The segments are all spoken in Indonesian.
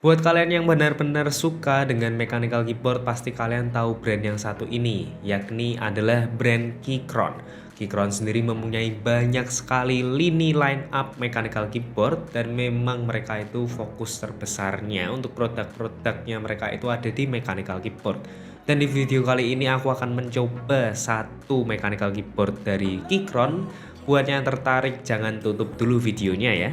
Buat kalian yang benar-benar suka dengan mechanical keyboard, pasti kalian tahu brand yang satu ini, yakni adalah brand Keychron. Keychron sendiri mempunyai banyak sekali lini line up mechanical keyboard dan memang mereka itu fokus terbesarnya untuk produk-produknya mereka itu ada di mechanical keyboard. Dan di video kali ini aku akan mencoba satu mechanical keyboard dari Keychron. Buat yang tertarik jangan tutup dulu videonya ya.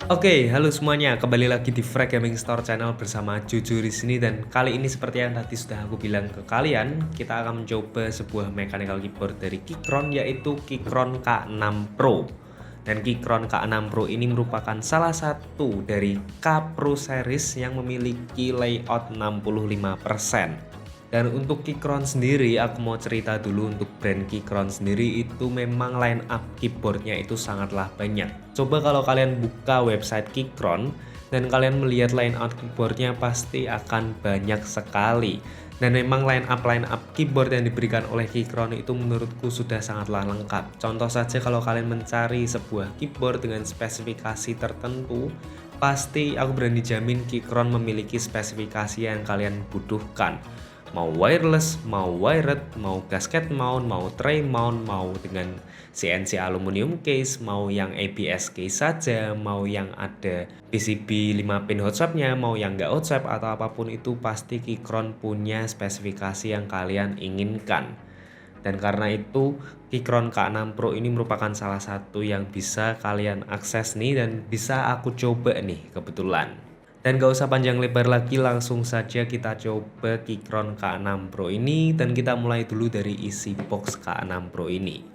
Oke, halo semuanya. Kembali lagi di Frag Gaming Store Channel bersama Jojo di sini, dan kali ini seperti yang tadi sudah aku bilang ke kalian, kita akan mencoba sebuah mechanical keyboard dari Keychron, yaitu Keychron K6 Pro. Dan Keychron K6 Pro ini merupakan salah satu dari K Pro series yang memiliki layout 65%. Dan untuk Keychron sendiri, aku mau cerita dulu untuk brand Keychron sendiri itu memang line up keyboardnya itu sangatlah banyak. Coba kalau kalian buka website Keychron dan kalian melihat line up keyboardnya pasti akan banyak sekali. Dan memang line up keyboard yang diberikan oleh Keychron itu menurutku sudah sangatlah lengkap. Contoh saja kalau kalian mencari sebuah keyboard dengan spesifikasi tertentu, pasti aku berani jamin Keychron memiliki spesifikasi yang kalian butuhkan. Mau wireless, mau wired, mau gasket mount, mau tray mount, mau dengan CNC aluminium case, mau yang ABS case saja, mau yang ada PCB 5 pin hot swap-nya, mau yang nggak hot swap atau apapun itu, pasti Keychron punya spesifikasi yang kalian inginkan. Dan karena itu Keychron K6 Pro ini merupakan salah satu yang bisa kalian akses nih dan bisa aku coba nih kebetulan. Dan gak usah panjang lebar lagi, langsung saja kita coba Keychron K6 Pro ini, dan kita mulai dulu dari isi box K6 Pro ini.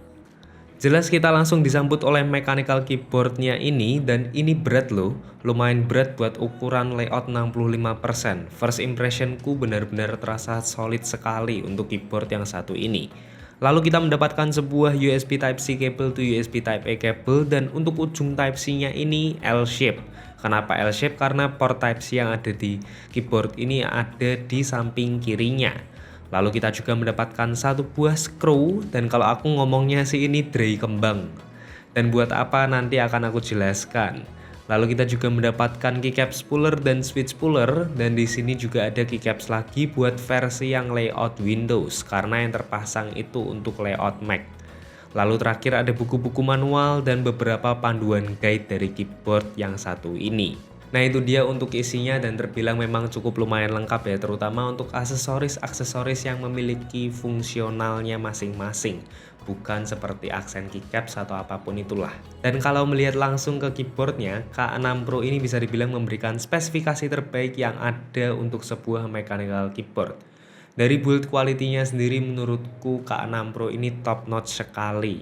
Jelas kita langsung disambut oleh mechanical keyboardnya ini, dan ini berat loh, lumayan berat buat ukuran layout 65%. First impressionku benar-benar terasa solid sekali untuk keyboard yang satu ini. Lalu kita mendapatkan sebuah USB Type-C cable to USB Type-A cable, dan untuk ujung Type-C-nya ini L-shape. Kenapa L-shape? Karena port Type-C yang ada di keyboard ini ada di samping kirinya. Lalu kita juga mendapatkan satu buah screw, dan kalau aku ngomongnya sih ini dray kembang. Dan buat apa nanti akan aku jelaskan. Lalu kita juga mendapatkan keycaps puller dan switch puller, dan di sini juga ada keycaps lagi buat versi yang layout Windows karena yang terpasang itu untuk layout Mac. Lalu terakhir ada buku-buku manual dan beberapa panduan guide dari keyboard yang satu ini. Nah itu dia untuk isinya, dan terbilang memang cukup lumayan lengkap ya, terutama untuk aksesoris-aksesoris yang memiliki fungsionalnya masing-masing, bukan seperti aksen keycaps atau apapun itulah. Dan kalau melihat langsung ke keyboardnya, K6 Pro ini bisa dibilang memberikan spesifikasi terbaik yang ada untuk sebuah mechanical keyboard. Dari build quality-nya sendiri menurutku K6 Pro ini top notch sekali.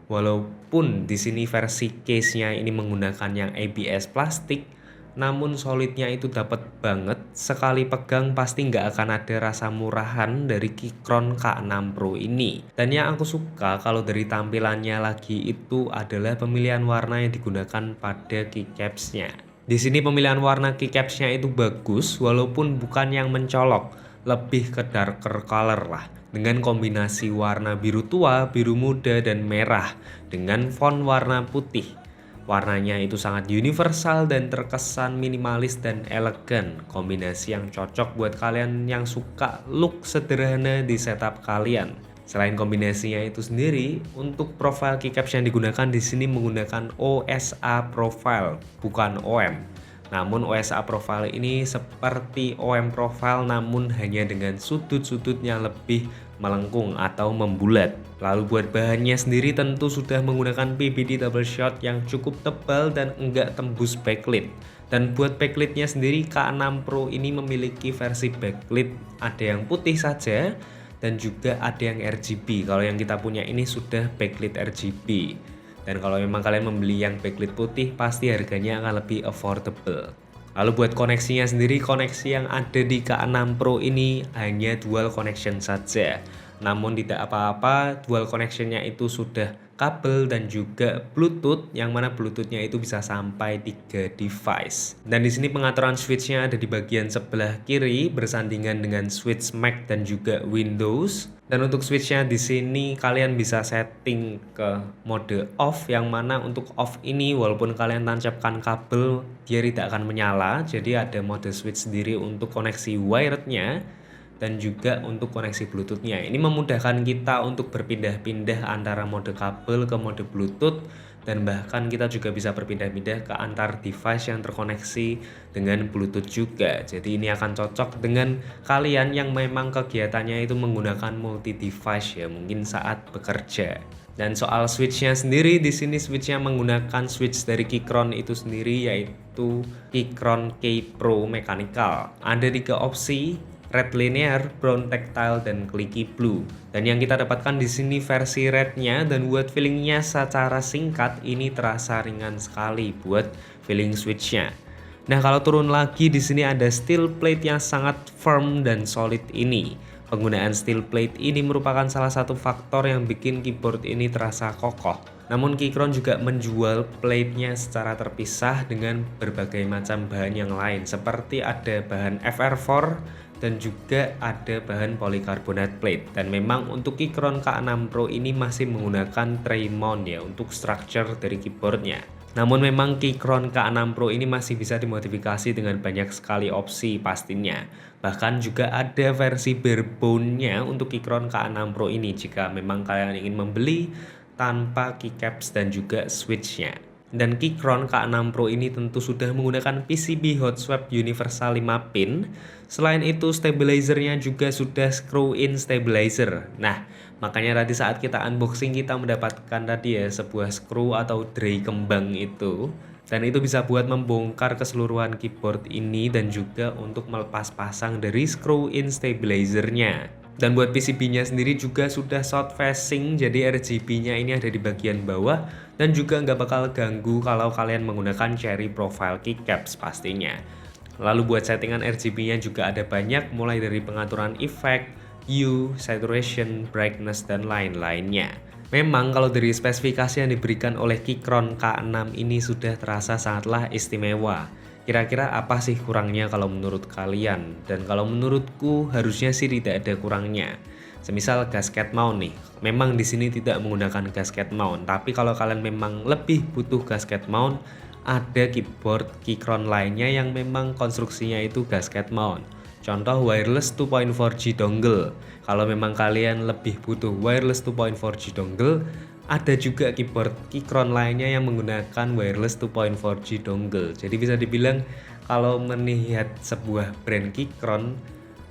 Walaupun di sini versi case-nya ini menggunakan yang ABS plastik, namun solidnya itu dapat banget. Sekali pegang pasti nggak akan ada rasa murahan dari Keychron K6 Pro ini. Dan yang aku suka kalau dari tampilannya lagi itu adalah pemilihan warna yang digunakan pada keycaps-nya. Di sini pemilihan warna keycaps-nya itu bagus, walaupun bukan yang mencolok, lebih ke darker color lah, dengan kombinasi warna biru tua, biru muda, dan merah dengan font warna putih. Warnanya itu sangat universal dan terkesan minimalis dan elegan, kombinasi yang cocok buat kalian yang suka look sederhana di setup kalian. Selain kombinasinya itu sendiri, untuk profile keycaps yang digunakan di sini menggunakan OSA profile, bukan OM. Namun OSA profile ini seperti OM profile, namun hanya dengan sudut-sudut yang lebih melengkung atau membulat. Lalu buat bahannya sendiri tentu sudah menggunakan PVD double shot yang cukup tebal dan enggak tembus backlit. Dan buat backlightnya sendiri K6 Pro ini memiliki versi backlit, ada yang putih saja dan juga ada yang RGB. Kalau yang kita punya ini sudah backlit RGB. Dan kalau memang kalian membeli yang backlit putih, pasti harganya akan lebih affordable. Lalu buat koneksinya sendiri, koneksi yang ada di K6 Pro ini hanya dual connection saja. namun tidak apa-apa, dual connection-nya itu sudah kabel dan juga Bluetooth, yang mana Bluetooth-nya itu bisa sampai 3 device. Dan di sini pengaturan switch-nya ada di bagian sebelah kiri bersandingan dengan switch Mac dan juga Windows. Dan untuk switch-nya di sini kalian bisa setting ke mode off, yang mana untuk off ini walaupun kalian tancapkan kabel dia tidak akan menyala. Jadi ada mode switch sendiri untuk koneksi wired-nya dan juga untuk koneksi Bluetooth-nya. Ini memudahkan kita untuk berpindah-pindah antara mode kabel ke mode Bluetooth, dan bahkan kita juga bisa berpindah-pindah ke antar device yang terkoneksi dengan Bluetooth juga. Jadi ini akan cocok dengan kalian yang memang kegiatannya itu menggunakan multi device ya, mungkin saat bekerja. Dan soal switch-nya sendiri, di sini switch-nya menggunakan switch dari Keychron itu sendiri, yaitu Keychron K Pro Mechanical. Ada 3 opsi: red linear, brown tactile, dan clicky blue. Dan yang kita dapatkan di sini versi rednya, dan buat feelingnya secara singkat ini terasa ringan sekali buat feeling switchnya. Nah, kalau turun lagi di sini ada steel plate yang sangat firm dan solid ini. Penggunaan steel plate ini merupakan salah satu faktor yang bikin keyboard ini terasa kokoh. Namun Keychron juga menjual plate-nya secara terpisah dengan berbagai macam bahan yang lain, seperti ada bahan FR4 dan juga ada bahan polikarbonat plate. Dan memang untuk Keychron K6 Pro ini masih menggunakan tray mount ya untuk structure dari keyboardnya. Namun memang Keychron K6 Pro ini masih bisa dimodifikasi dengan banyak sekali opsi pastinya. Bahkan juga ada versi barebone-nya untuk Keychron K6 Pro ini jika memang kalian ingin membeli tanpa keycaps dan juga switch-nya. Dan Keychron K6 Pro ini tentu sudah menggunakan PCB hot swap universal 5 pin. Selain itu stabilizer-nya juga sudah screw-in stabilizer. Nah, makanya tadi saat kita unboxing kita mendapatkan tadi ya sebuah screw atau dray kembang itu. Dan itu bisa buat membongkar keseluruhan keyboard ini dan juga untuk melepas pasang dari screw-in stabilizer-nya. Dan buat PCB-nya sendiri juga sudah south facing, jadi RGB-nya ini ada di bagian bawah dan juga nggak bakal ganggu kalau kalian menggunakan cherry profile keycaps pastinya. Lalu buat settingan RGB-nya juga ada banyak, mulai dari pengaturan efek, hue, saturation, brightness, dan lain-lainnya. Memang kalau dari spesifikasi yang diberikan oleh Keychron K6 ini sudah terasa sangatlah istimewa. Kira-kira apa sih kurangnya kalau menurut kalian? Dan kalau menurutku harusnya sih tidak ada kurangnya. Semisal gasket mount nih, memang di sini tidak menggunakan gasket mount, tapi kalau kalian memang lebih butuh gasket mount, ada keyboard Keychron lainnya yang memang konstruksinya itu gasket mount. Contoh wireless 2.4G dongle. Kalau memang kalian lebih butuh wireless 2.4G dongle, ada juga keyboard Keychron lainnya yang menggunakan wireless 2.4G dongle. Jadi bisa dibilang kalau melihat sebuah brand Keychron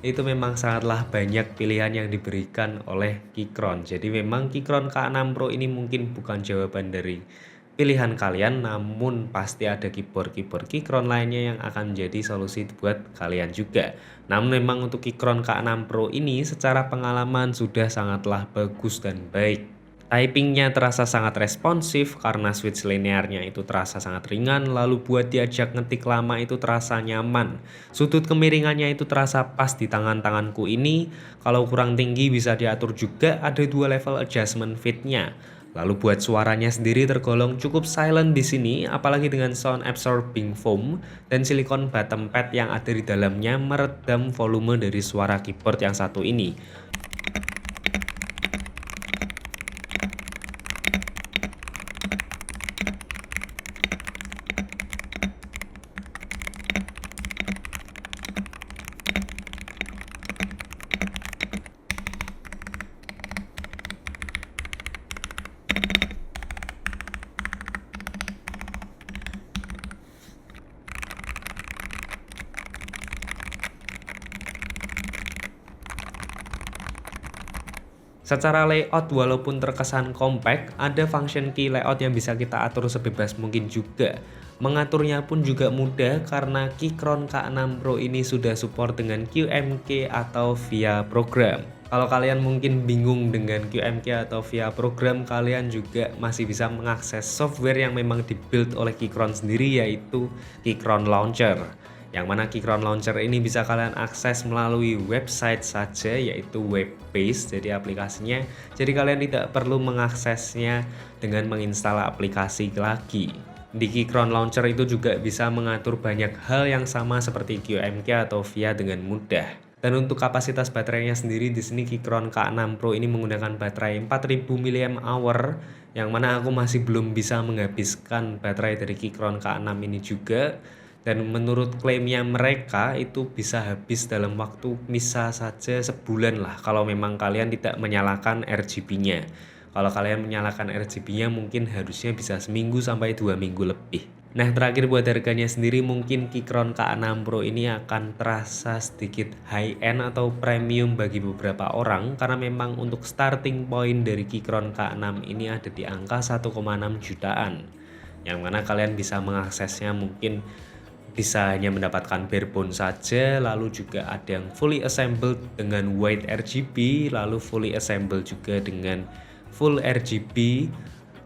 itu memang sangatlah banyak pilihan yang diberikan oleh Keychron. Jadi memang Keychron K6 Pro ini mungkin bukan jawaban dari pilihan kalian, namun pasti ada keyboard Keychron lainnya yang akan jadi solusi buat kalian juga. Namun memang untuk Keychron K6 Pro ini secara pengalaman sudah sangatlah bagus dan baik. Typingnya terasa sangat responsif karena switch linearnya itu terasa sangat ringan, lalu buat diajak ngetik lama itu terasa nyaman. Sudut kemiringannya itu terasa pas di tangan-tanganku ini, kalau kurang tinggi bisa diatur juga, ada 2 level adjustment fit-nya. Lalu buat suaranya sendiri tergolong cukup silent di sini, apalagi dengan sound absorbing foam dan silikon bottom pad yang ada di dalamnya meredam volume dari suara keyboard yang satu ini. Secara layout walaupun terkesan compact, ada function key layout yang bisa kita atur sebebas mungkin juga. Mengaturnya pun juga mudah karena Keychron K6 Pro ini sudah support dengan QMK atau via program. Kalau kalian mungkin bingung dengan QMK atau via program, kalian juga masih bisa mengakses software yang memang dibuild oleh Keychron sendiri, yaitu Keychron Launcher. Yang mana Keychron Launcher ini bisa kalian akses melalui website saja, yaitu web based, jadi aplikasinya. Jadi kalian tidak perlu mengaksesnya dengan menginstal aplikasi lagi. Di Keychron Launcher itu juga bisa mengatur banyak hal yang sama seperti QMK atau VIA dengan mudah. Dan untuk kapasitas baterainya sendiri di sini Keychron K6 Pro ini menggunakan baterai 4000 mAh, yang mana aku masih belum bisa menghabiskan baterai dari Keychron K6 ini juga. Dan menurut klaimnya mereka itu bisa habis dalam waktu bisa saja sebulan lah kalau memang kalian tidak menyalakan RGB-nya. Kalau kalian menyalakan RGB-nya mungkin harusnya bisa seminggu sampai 2 minggu lebih. Nah, terakhir buat harganya sendiri, mungkin Keychron K6 Pro ini akan terasa sedikit high-end atau premium bagi beberapa orang, karena memang untuk starting point dari Keychron K6 ini ada di angka 1,6 jutaan. Yang mana kalian bisa mengaksesnya mungkin bisa hanya mendapatkan barebone saja, lalu juga ada yang fully assembled dengan white RGB, lalu fully assembled juga dengan full RGB,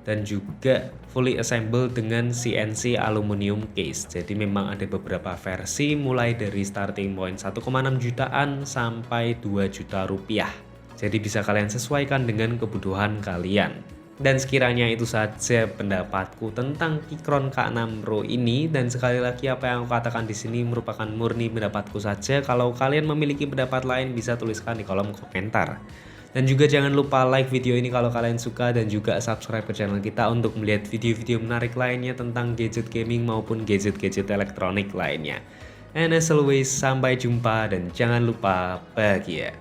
dan juga fully assembled dengan CNC aluminium case. Jadi memang ada beberapa versi mulai dari starting point 1,6 jutaan sampai 2 juta rupiah. Jadi bisa kalian sesuaikan dengan kebutuhan kalian. Dan sekiranya itu saja pendapatku tentang Keychron K6 Pro ini, dan sekali lagi apa yang aku katakan di sini merupakan murni pendapatku saja. Kalau kalian memiliki pendapat lain bisa tuliskan di kolom komentar. Dan juga jangan lupa like video ini kalau kalian suka, dan juga subscribe ke channel kita untuk melihat video-video menarik lainnya tentang gadget gaming maupun gadget-gadget elektronik lainnya. And as always, sampai jumpa dan jangan lupa bahagia.